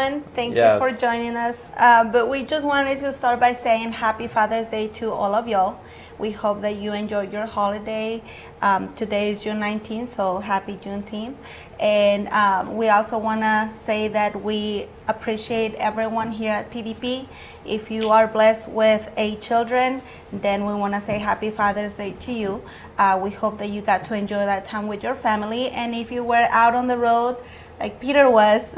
everyone. Thank you for joining us. But we just wanted to start by saying Happy Father's Day to all of y'all. We hope that you enjoyed your holiday. Today is June 19th, so happy Juneteenth. And we also want to say that we appreciate everyone here at PDP. If you are blessed with 8 children, then we want to say Happy Father's Day to you. We hope that you got to enjoy that time with your family. And if you were out on the road, like Peter was,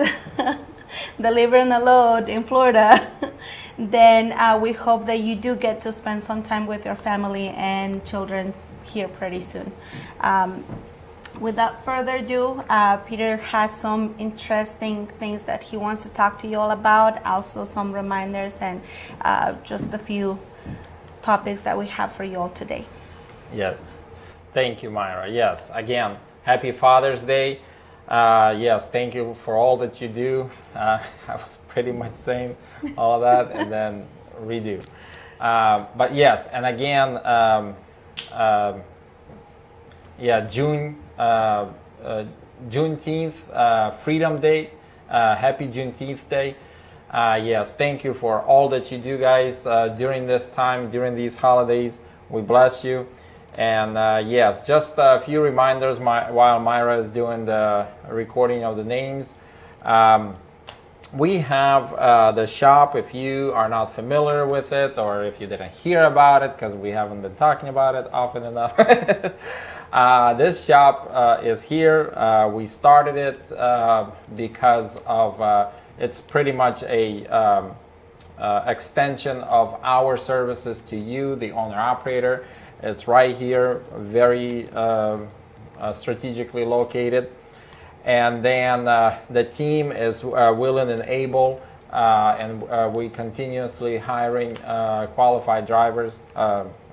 delivering a load in Florida, then we hope that you do get to spend some time with your family and children here pretty soon. Without further ado, Peter has some interesting things that he wants to talk to you all about, also some reminders and just a few topics that we have for you all today. Yes, thank you, Myra. Yes, again, happy Father's Day. Yes, thank you for all that you do. I was pretty much saying all that and then redo. But yes, and again, Juneteenth, Freedom Day. Happy Juneteenth Day. Yes, thank you for all that you do, guys, during this time, during these holidays. We bless you. And yes, just a few reminders while Myra is doing the recording of the names. We have the shop, if you are not familiar with it or if you didn't hear about it, because we haven't been talking about it often enough. This shop is here. We started it because of it's pretty much a extension of our services to you, the owner-operator. It's right here, very strategically located. And then the team is willing and able, and we continuously hiring qualified drivers,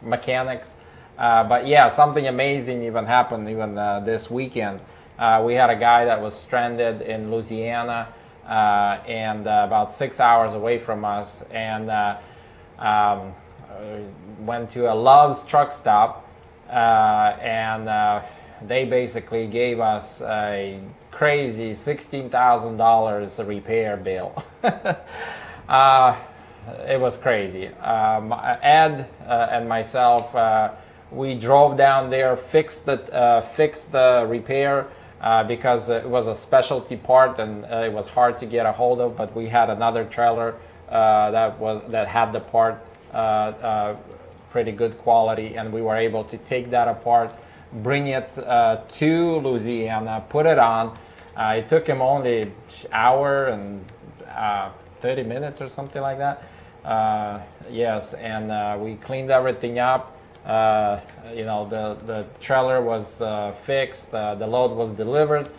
mechanics. But yeah, something amazing even happened even this weekend. We had a guy that was stranded in Louisiana and about 6 hours away from us, and went to a Love's truck stop, and they basically gave us a crazy $16,000 repair bill. It was crazy. Ed and myself, we drove down there, fixed the repair because it was a specialty part and it was hard to get a hold of. But we had another trailer that had the part. Pretty good quality, and we were able to take that apart, bring it to Louisiana, put it on. It took him only an hour and 30 minutes or something like that. Yes, and we cleaned everything up. The trailer was fixed, the load was delivered.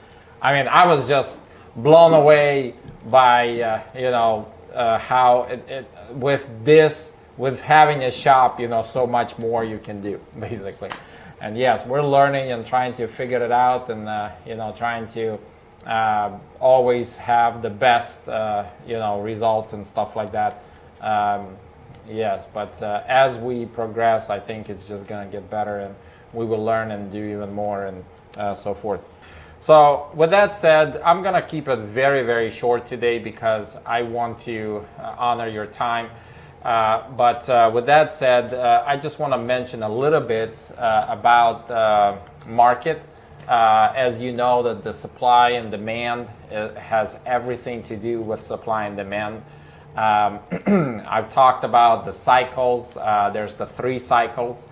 I mean, I was just blown away by how it with having a shop, so much more you can do, basically. And yes, we're learning and trying to figure it out, and trying to always have the best results and stuff like that. Yes, but as we progress, I think it's just gonna get better, and we will learn and do even more, and so forth. So with that said, I'm gonna keep it very, very short today because I want to honor your time. But with that said, I just want to mention a little bit about market. As you know, that the supply and demand has everything to do with supply and demand. I've talked about the cycles. There's the 3 cycles.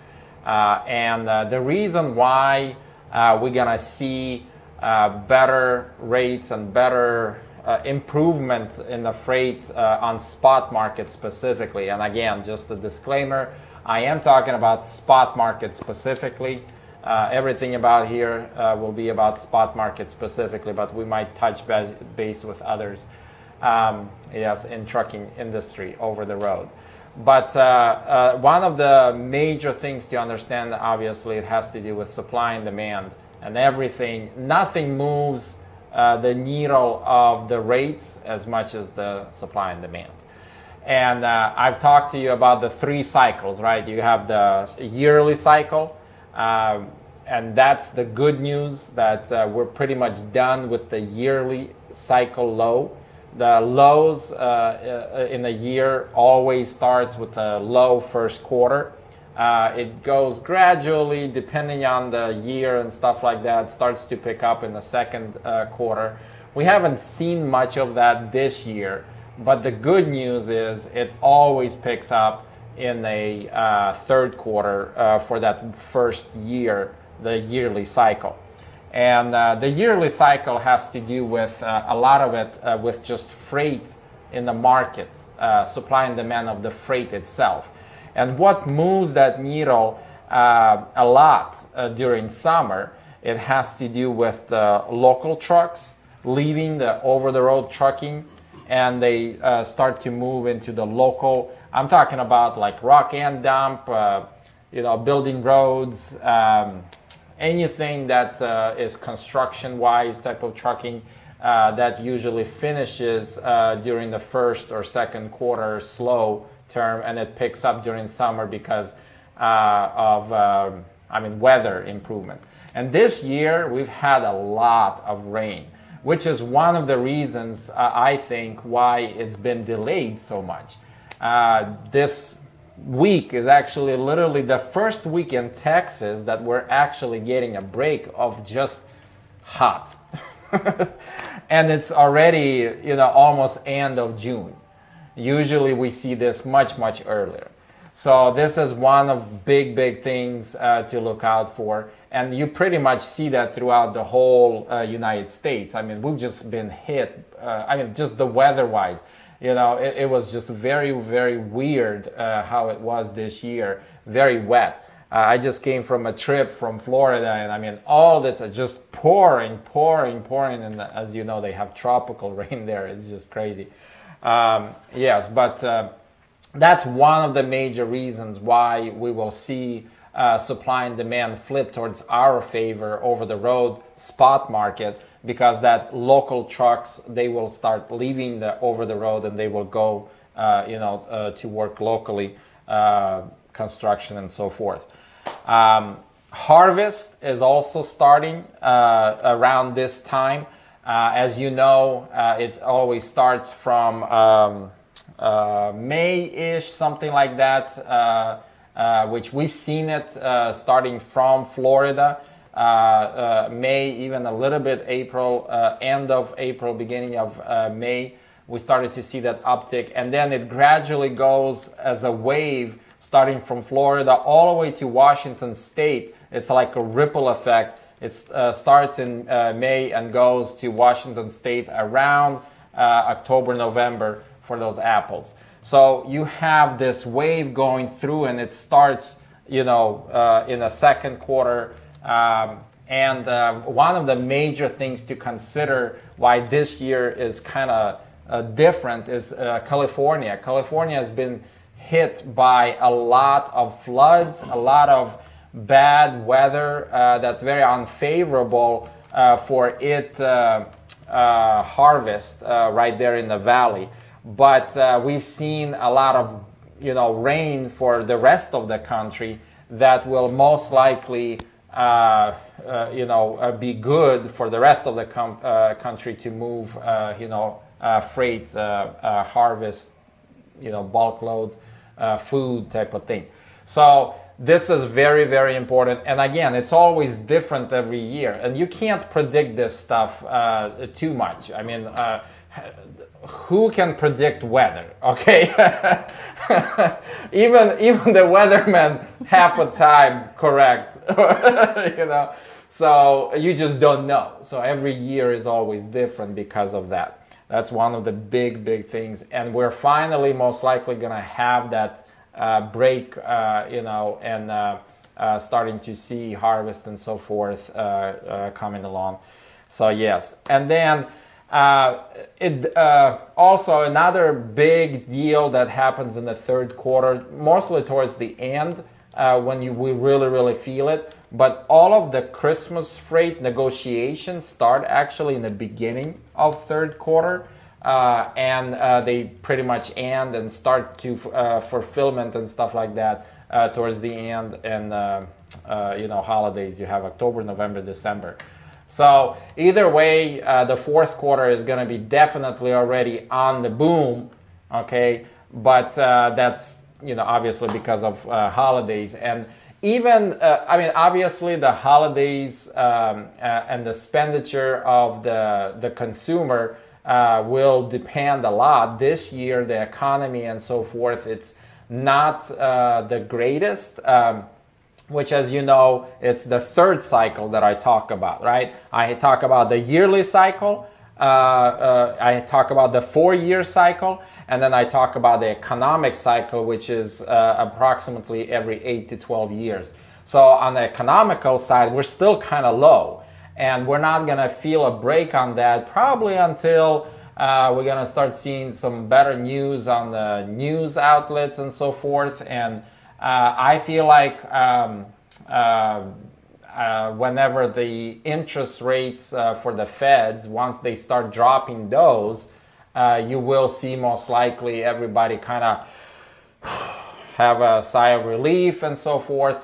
And the reason why we're going to see better rates and better improvement in the freight on spot market specifically. And again, just a disclaimer, I am talking about spot market specifically. Everything about here will be about spot market specifically, but we might touch base with others, yes, in trucking industry over the road. But one of the major things to understand, obviously, it has to do with supply and demand and everything. Nothing moves the needle of the rates as much as the supply and demand. And I've talked to you about the 3 cycles, right? You have the yearly cycle, and that's the good news that we're pretty much done with the yearly cycle low. the lows in a year always starts with a low first quarter. It goes gradually, depending on the year and stuff like that, starts to pick up in the second quarter. We haven't seen much of that this year, but the good news is it always picks up in a third quarter for that first year, the yearly cycle. And the yearly cycle has to do with a lot of it with just freight in the market, supply and demand of the freight itself. And what moves that needle a lot during summer, it has to do with the local trucks leaving the over-the-road trucking, and they start to move into the local. I'm talking about like rock and dump, building roads, anything that is construction-wise type of trucking that usually finishes during the first or second quarter slow term, and it picks up during summer because of weather improvements. And this year we've had a lot of rain, which is one of the reasons I think why it's been delayed so much. This week is actually literally the first week in Texas that we're actually getting a break of just hot. And it's already, almost end of June. Usually we see this much, much earlier. So this is one of big things to look out for. And you pretty much see that throughout the whole United States. I mean, we've just been hit, just the weather-wise. It was just very, very weird how it was this year. Very wet. I just came from a trip from Florida, and all this is just pouring. And as you know, they have tropical rain there. It's just crazy. Yes, but that's one of the major reasons why we will see supply and demand flip towards our favor over the road spot market, because that local trucks, they will start leaving the over the road and they will go to work locally, construction and so forth. Harvest is also starting around this time. As you know, it always starts from May-ish, something like that, which we've seen it starting from Florida. May, even a little bit April, end of April, beginning of May, we started to see that uptick. And then it gradually goes as a wave starting from Florida all the way to Washington State. It's like a ripple effect. It starts in May and goes to Washington State around October, November for those apples. So you have this wave going through, and it starts, in the second quarter. And one of the major things to consider why this year is kind of different is California. California has been hit by a lot of floods, a lot of bad weather that's very unfavorable for it harvest right there in the valley. But we've seen a lot of rain for the rest of the country that will most likely be good for the rest of the country to move freight, harvest, bulk loads, food type of thing. So this is very, very important. And again, it's always different every year, and you can't predict this stuff too much. Who can predict weather? Okay. even the weathermen half the time correct. So you just don't know. So every year is always different because of that. That's one of the big things, and we're finally most likely gonna have that break, and starting to see harvest and so forth coming along. So yes, and then also another big deal that happens in the third quarter, mostly towards the end, when we really feel it. But all of the Christmas freight negotiations start actually in the beginning of third quarter, and they pretty much end and start to fulfillment and stuff like that towards the end. And holidays, you have October, November, December. So either way, the fourth quarter is going to be definitely already on the boom, okay? But that's, obviously because of holidays. And even, obviously the holidays and the expenditure of the consumer will depend a lot. This year, the economy and so forth, it's not the greatest. Which, as you know, it's the third cycle that I talk about, right? I talk about the yearly cycle, I talk about the 4-year cycle, and then I talk about the economic cycle, which is approximately every 8 to 12 years. So on the economical side, we're still kind of low, and we're not going to feel a break on that probably until we're going to start seeing some better news on the news outlets and so forth. And I feel like whenever the interest rates for the Feds, once they start dropping those, you will see most likely everybody kind of have a sigh of relief and so forth.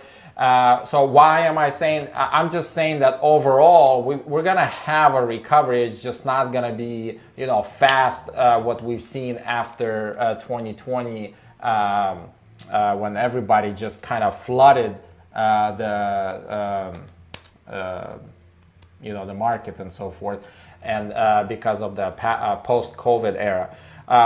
So why am I saying? I'm just saying that overall we're going to have a recovery. It's just not going to be fast what we've seen after 2020. When everybody just kind of flooded the market and so forth, and because of the post-COVID era,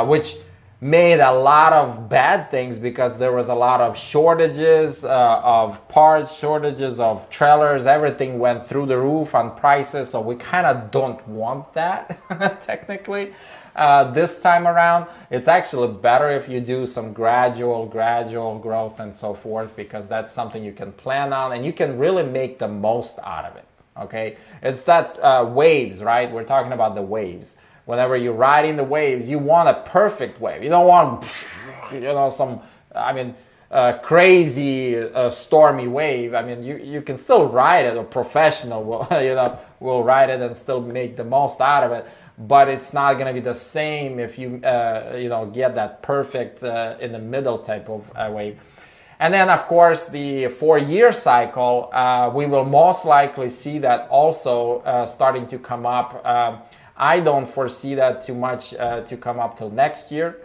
which made a lot of bad things because there was a lot of shortages of parts, shortages of trailers, everything went through the roof on prices, so we kind of don't want that technically. This time around, it's actually better if you do some gradual growth and so forth, because that's something you can plan on and you can really make the most out of it, okay? It's that waves, right? We're talking about the waves. Whenever you're riding the waves, you want a perfect wave. You don't want, some, crazy stormy wave. You can still ride it. A professional will ride it and still make the most out of it. But it's not going to be the same if you get that perfect in the middle type of wave. And then, of course, the 4-year cycle, we will most likely see that also starting to come up. I don't foresee that too much to come up till next year,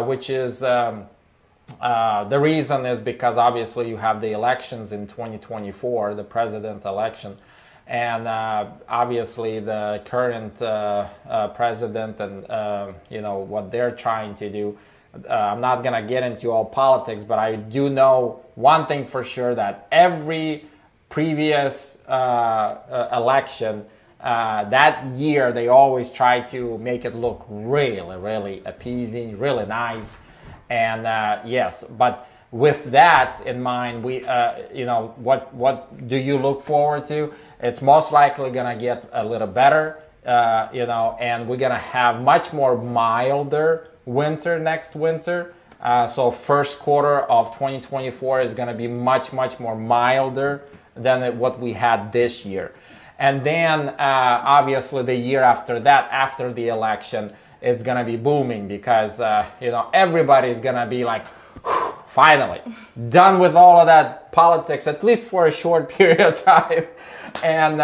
which is the reason is because obviously you have the elections in 2024, the president election. And obviously the current president and what they're trying to do. I'm not going to get into all politics, but I do know one thing for sure, that every previous election, that year they always try to make it look really appeasing, really nice. And yes, but with that in mind, we what do you look forward to? It's most likely going to get a little better, and we're going to have much more milder winter next winter. So first quarter of 2024 is going to be much more milder than what we had this year. And then obviously the year after that, after the election, it's going to be booming because, everybody's going to be like, finally, done with all of that politics, at least for a short period of time. And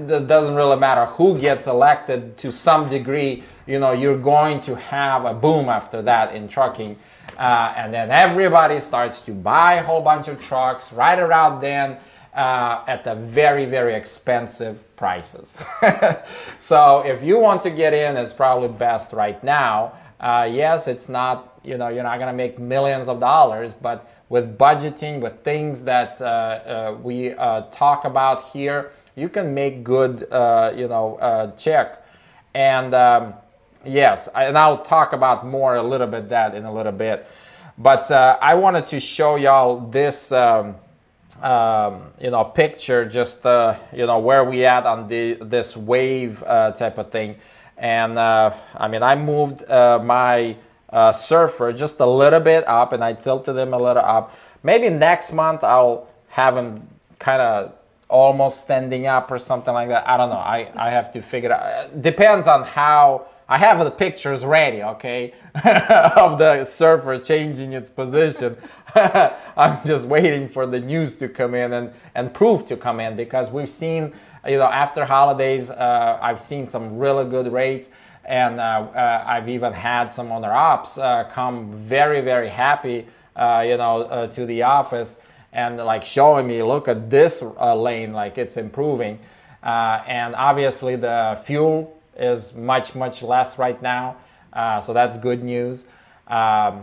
it doesn't really matter who gets elected. To some degree, you're going to have a boom after that in trucking. And then everybody starts to buy a whole bunch of trucks right around then at the very expensive prices. So if you want to get in, it's probably best right now. Yes, it's not, you're not going to make millions of dollars, but with budgeting, with things that we talk about here, you can make good, check. And yes, and I'll talk about more a little bit that in a little bit. But I wanted to show y'all this, picture, just where we at on this wave type of thing. And I moved my surfer just a little bit up, and I tilted him a little up. Maybe next month I'll have him kind of almost standing up or something like that. I don't know. I have to figure it out. Depends on how I have the pictures ready, okay, of the surfer changing its position. I'm just waiting for the news to come in and proof to come in, because we've seen, after holidays, I've seen some really good rates. And I've even had some owner ops come very, very happy, to the office and like showing me, look at this lane, like it's improving. And obviously the fuel is much, much less right now. So that's good news. I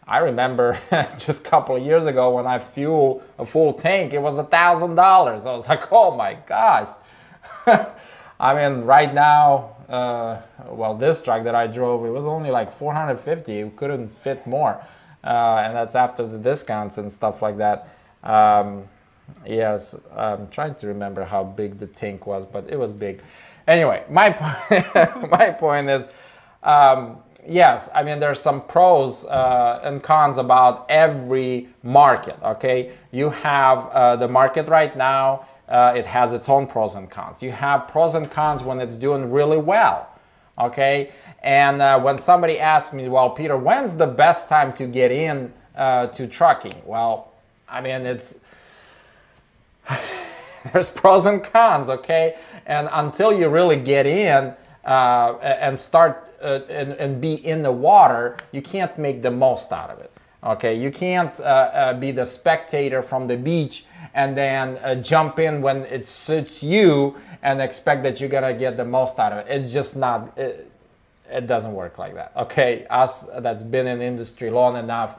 remember just a couple of years ago when I fueled a full tank, it was $1,000. I was like, oh my gosh. I mean, right now, this truck that I drove, it was only like 450. It couldn't fit more. And that's after the discounts and stuff like that. Yes, I'm trying to remember how big the tank was, but it was big. Anyway, my point is, yes, I mean, there's some pros and cons about every market, okay? You have the market right now. It has its own pros and cons. You have pros and cons when it's doing really well, okay? And when somebody asks me, well, Peter, when's the best time to get in to trucking? Well, I mean, there's pros and cons, okay? And until you really get in and start and be in the water, you can't make the most out of it, okay? You can't be the spectator from the beach and then jump in when it suits you and expect that you're gonna get the most out of it. It's just not, it doesn't work like that, okay? Us that's been in the industry long enough,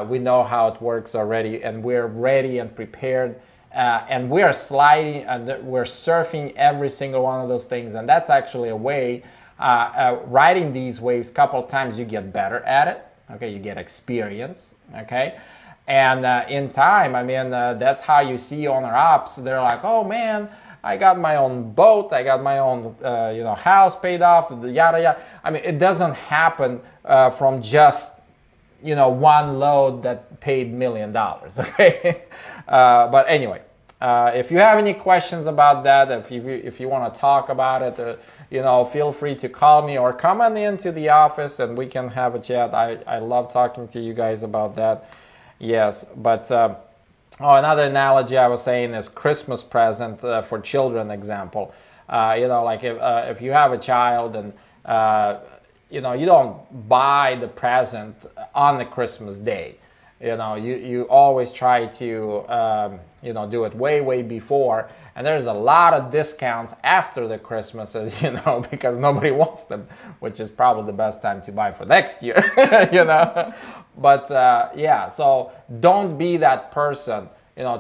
we know how it works already, and we're ready and prepared, and we're sliding and we're surfing every single one of those things. And that's actually a way, riding these waves a couple of times, you get better at it, okay? You get experience, okay? And in time, I mean, that's how you see owner ops. They're like, oh man, I got my own boat, I got my own house paid off, yada yada. I mean, it doesn't happen from just one load that paid $1 million, okay? But anyway, if you have any questions about that, if you want to talk about it, feel free to call me or come on into the office and we can have a chat. I love talking to you guys about that. Yes, but another analogy I was saying is Christmas present for children example. Like if you have a child and you don't buy the present on the Christmas day. You always try to do it way before, and there's a lot of discounts after the Christmases, because nobody wants them, which is probably the best time to buy for next year. But yeah, so don't be that person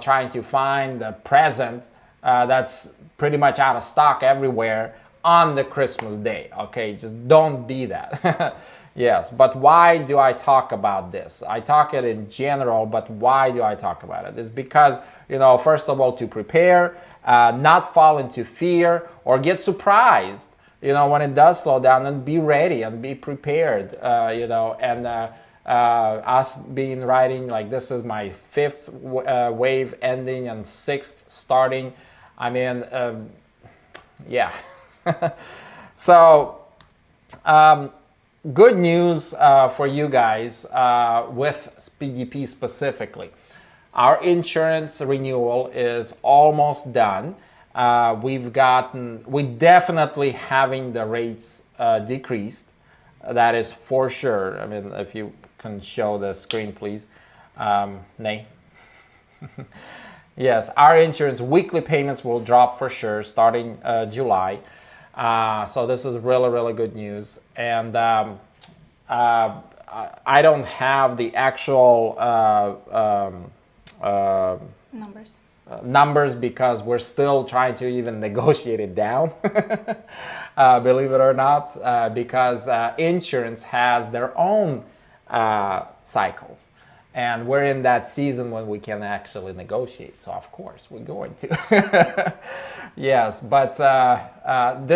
trying to find the present that's pretty much out of stock everywhere on the Christmas day, okay? Just don't be that. Yes, but why do I talk about this? I talk it in general, but why do I talk about it? It's because, first of all, to prepare, not fall into fear or get surprised, when it does slow down, and be ready and be prepared, and us being riding, like this is my 5th wave ending and 6th starting. I mean, yeah. So, good news for you guys with PDP specifically. Our insurance renewal is almost done. We definitely having the rates decreased. That is for sure. I mean, if you can show the screen, please. Nay. Yes, our insurance weekly payments will drop for sure starting July. So this is really good news. And I don't have the actual numbers because we're still trying to even negotiate it down. Believe it or not, because insurance has their own cycles. And we're in that season when we can actually negotiate. So of course we're going to. Yes, but I'm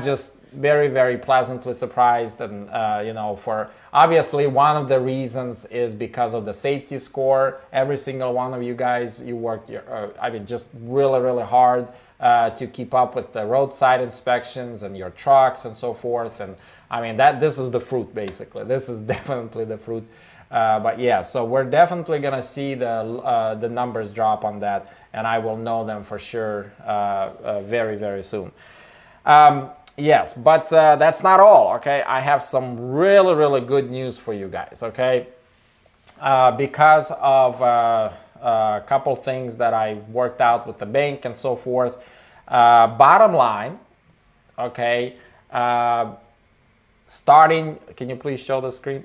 just very, very pleasantly surprised. And, for obviously one of the reasons is because of the safety score. Every single one of you guys, you worked, just really, really hard to keep up with the roadside inspections and your trucks and so forth. And this is the fruit, basically. This is definitely the fruit. But yeah, so we're definitely gonna see the numbers drop on that, and I will know them for sure very, very soon. Yes, but that's not all, okay? I have some really, really good news for you guys, okay? Because of a couple things that I worked out with the bank and so forth. Bottom line, okay, starting, can you please show the screen?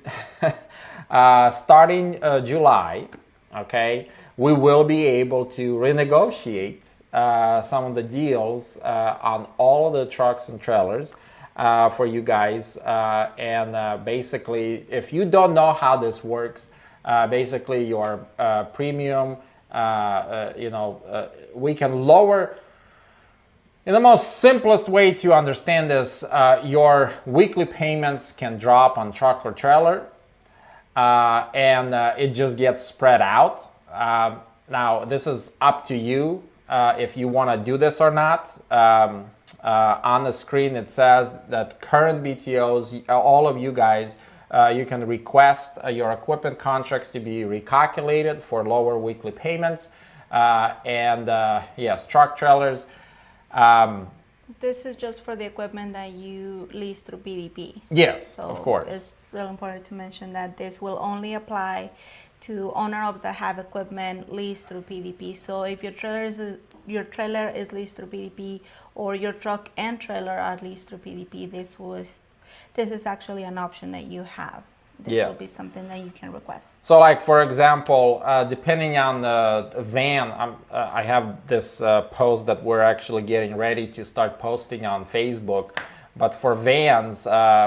Starting July, okay, we will be able to renegotiate some of the deals on all of the trucks and trailers for you guys. Basically, if you don't know how this works, basically your premium, we can lower. In the most simplest way to understand this, your weekly payments can drop on truck or trailer, and it just gets spread out. Now, this is up to you if you want to do this or not. On the screen, it says that current BTOs, all of you guys, you can request your equipment contracts to be recalculated for lower weekly payments. Yes, truck trailers. This is just for the equipment that you lease through PDP. Yes, so of course. It's real important to mention that this will only apply to owner-ops that have equipment leased through PDP. So if your trailer is leased through PDP, or your truck and trailer are leased through PDP, this is actually an option that you have. This will be something that you can request. So, like, for example, depending on the van, I have this post that we're actually getting ready to start posting on Facebook. But for vans,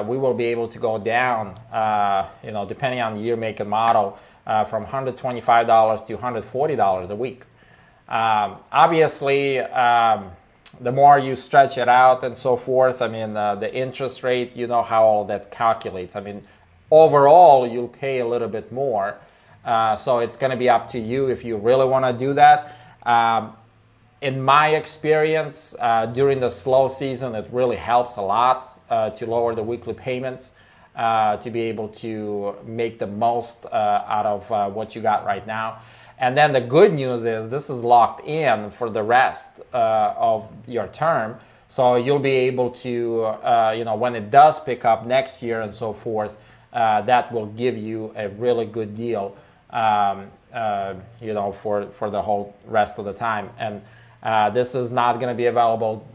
we will be able to go down, depending on year, make, and model, from $125 to $140 a week. Obviously, the more you stretch it out and so forth, the interest rate, you know how all that calculates. Overall, you'll pay a little bit more. So it's going to be up to you if you really want to do that. In my experience, during the slow season, it really helps a lot to lower the weekly payments, to be able to make the most out of what you got right now. And then the good news is this is locked in for the rest of your term. So you'll be able to, when it does pick up next year and so forth, that will give you a really good deal, for the whole rest of the time. And this is not going to be available,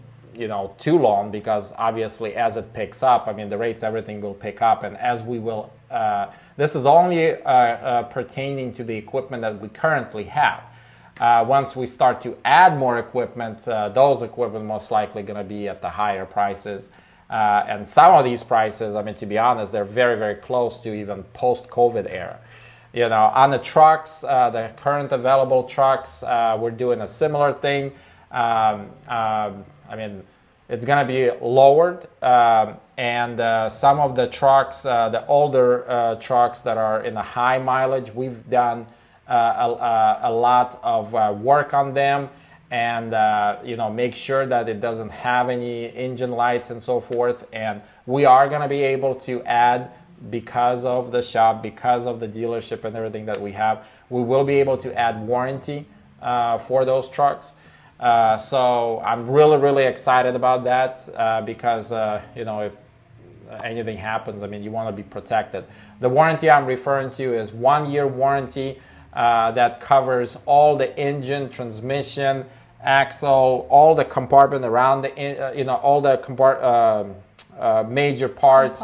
too long, because obviously as it picks up, the rates, everything will pick up. And as we will, this is only pertaining to the equipment that we currently have. Once we start to add more equipment, those equipment most likely going to be at the higher prices. And some of these prices, to be honest, they're very, very close to even post-COVID era. On the trucks, the current available trucks, we're doing a similar thing. It's going to be lowered. And some of the trucks, the older trucks that are in the high mileage, we've done a lot of work on them. And make sure that it doesn't have any engine lights and so forth. And we are going to be able to add, because of the shop, because of the dealership and everything that we have, we will be able to add warranty for those trucks. So I'm really, really excited about that because if anything happens, you want to be protected. The warranty I'm referring to is 1 year warranty that covers all the engine, transmission, axle, all the compartment around the, all the major parts,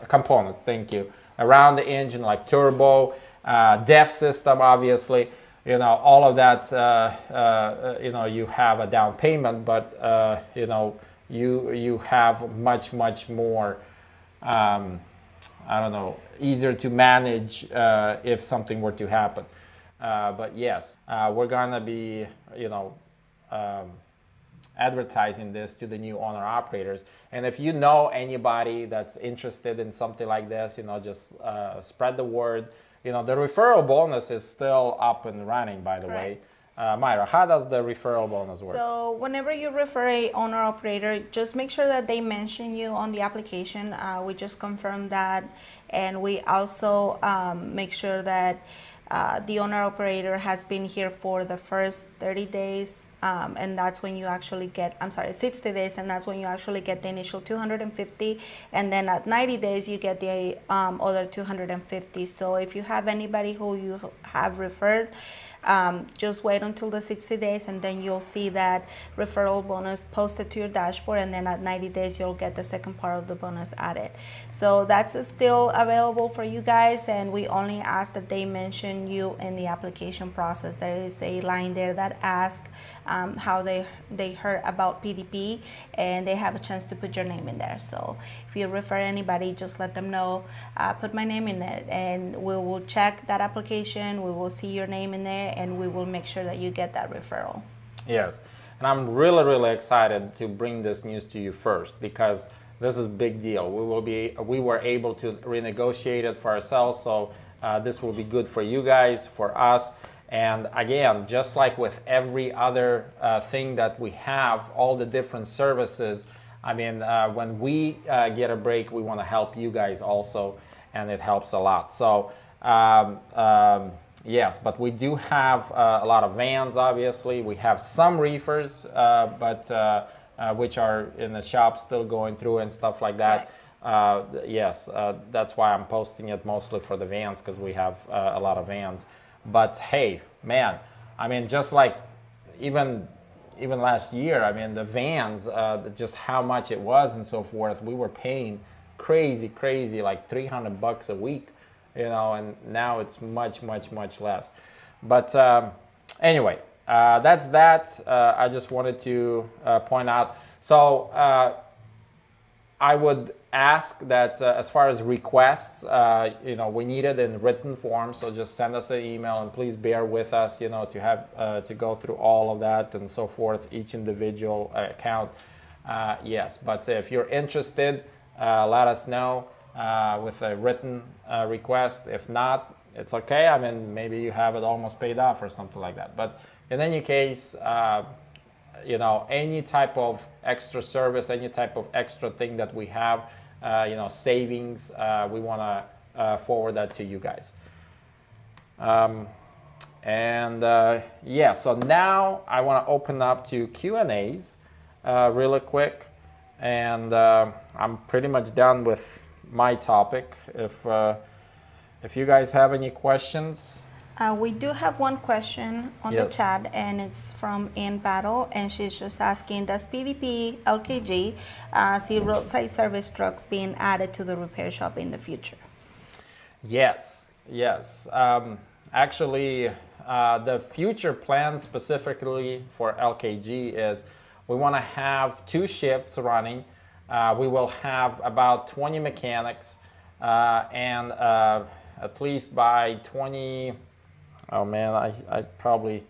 components, thank you, around the engine, like turbo, DEF system, obviously, all of that, you have a down payment, but, you have much, much more, easier to manage if something were to happen. But yes, we're gonna be, advertising this to the new owner operators. And if you know anybody that's interested in something like this, just spread the word. The referral bonus is still up and running, by the way. Myra, how does the referral bonus work? So whenever you refer a owner operator, just make sure that they mention you on the application. We just confirmed that, and we also make sure that the owner operator has been here for the first 30 days, and that's when you actually get, 60 days, and that's when you actually get the initial 250, and then at 90 days you get the other 250. So if you have anybody who you have referred, just wait until the 60 days, and then you'll see that referral bonus posted to your dashboard, and then at 90 days you'll get the second part of the bonus added. So that's still available for you guys, and we only ask that they mention you in the application process. There is a line there that asks how they heard about PDP, and they have a chance to put your name in there. So if you refer anybody, just let them know, put my name in it, and we will check that application, we will see your name in there, and we will make sure that you get that referral. Yes, and I'm really, really excited to bring this news to you first, because this is a big deal. We were able to renegotiate it for ourselves, so this will be good for you guys, for us. And again, just like with every other thing that we have, all the different services, when we get a break, we want to help you guys also, and it helps a lot. So yes, but we do have a lot of vans, obviously. We have some reefers, which are in the shop still going through and stuff like that. Right. Yes, that's why I'm posting it mostly for the vans, because we have a lot of vans. But hey, man, just like even last year, the vans, just how much it was and so forth, we were paying crazy, like $300 a week, and now it's much less. But anyway, that's that. I just wanted to point out. So I would ask that as far as requests, we need it in written form, so just send us an email, and please bear with us, to have to go through all of that and so forth, each individual account. Yes, but if you're interested, let us know with a written request. If not, it's okay. Maybe you have it almost paid off or something like that. But in any case, any type of extra service, any type of extra thing that we have, savings, we want to forward that to you guys. So now I want to open up to Q&As really quick, and I'm pretty much done with my topic. If you guys have any questions. We do have one question on the chat, and it's from Ann Battle, and she's just asking, does PDP LKG see roadside service trucks being added to the repair shop in the future? Yes. Actually, the future plan specifically for LKG is we want to have 2 shifts running. We will have about 20 mechanics, and at least by 20... Oh man, I probably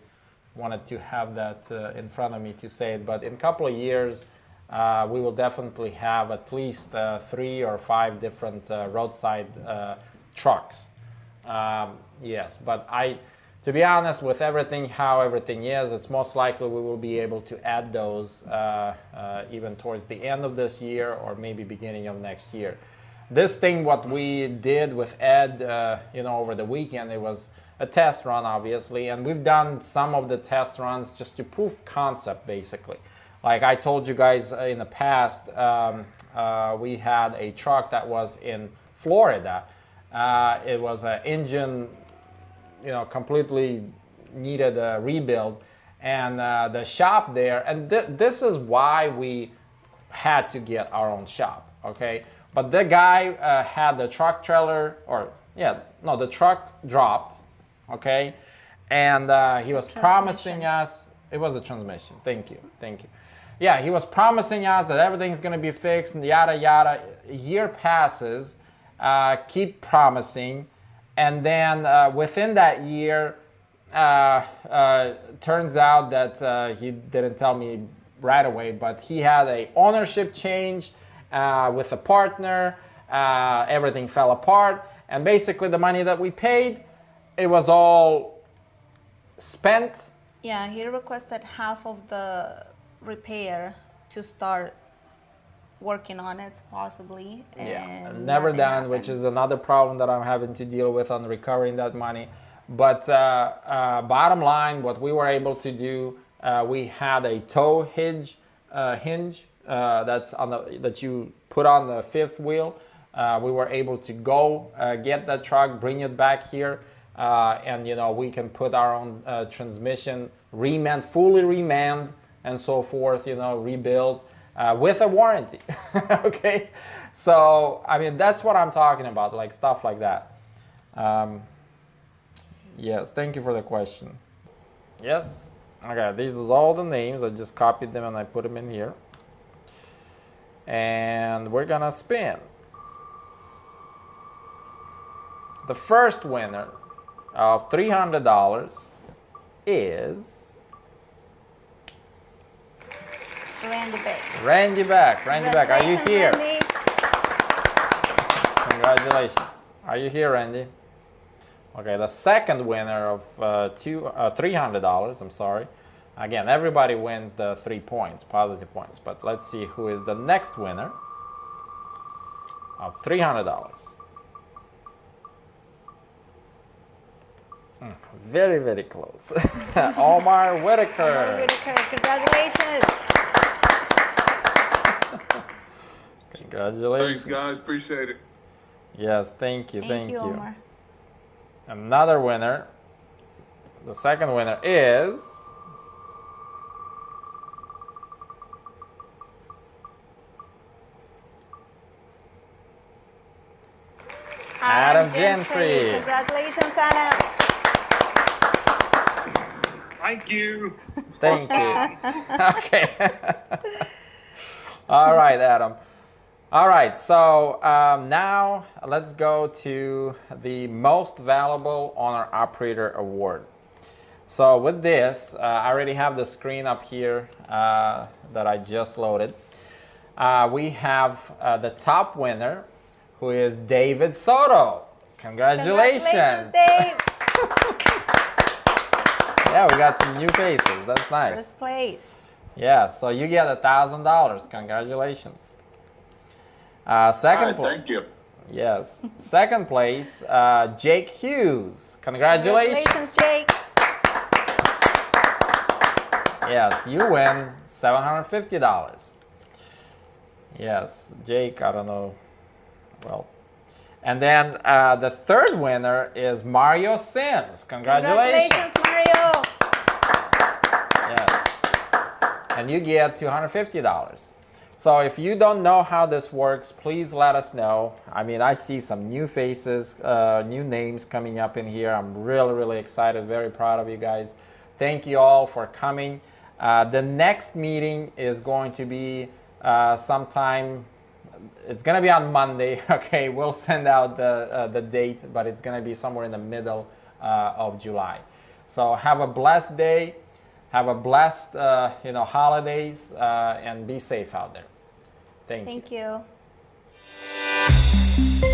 wanted to have that in front of me to say it, but in a couple of years, we will definitely have at least 3 or 5 different roadside trucks. Yes, but to be honest, with how everything is, it's most likely we will be able to add those even towards the end of this year or maybe beginning of next year. This thing, what we did with Ed, over the weekend, it was a test run, obviously, and we've done some of the test runs just to prove concept, basically. Like I told you guys in the past, we had a truck that was in Florida. It was an engine, completely needed a rebuild, and the shop there, and this is why we had to get our own shop, okay? But the guy had the truck trailer, the truck dropped, okay, and he was promising us, it was a transmission, thank you. Yeah, he was promising us that everything's going to be fixed and yada yada. A year passes, keep promising, and then within that year, turns out that he didn't tell me right away, but he had a ownership change with a partner. Everything fell apart, and basically the money that we paid, it was all spent. Yeah, he requested half of the repair to start working on it, possibly. And never nothing done, happened. which is another problem that I'm having to deal with on recovering that money. But bottom line, what we were able to do, we had a tow hinge that's on that you put on the fifth wheel. We were able to go get that truck, bring it back here, and we can put our own transmission, fully remanned, and so forth. Rebuild with a warranty. Okay, so I mean that's what I'm talking about, like stuff like that. Yes, thank you for the question. Yes. Okay, these is all the names. I just copied them and I put them in here. And we're gonna spin. The first winner of $300 is Randy Beck. Randy Beck. Randy Beck, are you here? Randy. Congratulations. Are you here, Randy? Okay, the second winner of $300, I'm sorry. Again, everybody wins the 3 points, positive points, but let's see who is the next winner of $300. Very, very close. Omar Whitaker. Omar Whitaker, congratulations. Congratulations. Thanks, guys. Appreciate it. Yes, thank you. Thank you, Omar. Another winner. The second winner is Adam Gentry. Congratulations, Adam. Thank you. Thank you. Okay. All right, Adam. All right, so now let's go to the Most Valuable Owner Operator Award. So with this, I already have the screen up here that I just loaded. We have the top winner, who is David Soto. Congratulations. Congratulations, Dave. Yeah, we got some new faces. That's nice. First place. Yeah, so you get $1,000. Congratulations. Second place. Thank you. Yes. Second place, Jake Hughes. Congratulations. Congratulations, Jake. Yes, you win $750. Yes, Jake, I don't know. Well, and then the third winner is Mario Sims. Congratulations. Congratulations, Mario. Yes. And you get $250. So if you don't know how this works, please let us know. I mean, I see some new faces, new names coming up in here. I'm really, really excited, very proud of you guys. Thank you all for coming. The next meeting is going to be sometime, it's going to be on Monday. Okay, we'll send out the date, but it's going to be somewhere in the middle of July. So have a blessed day. Have a blessed, holidays, and be safe out there. Thank you. Thank you.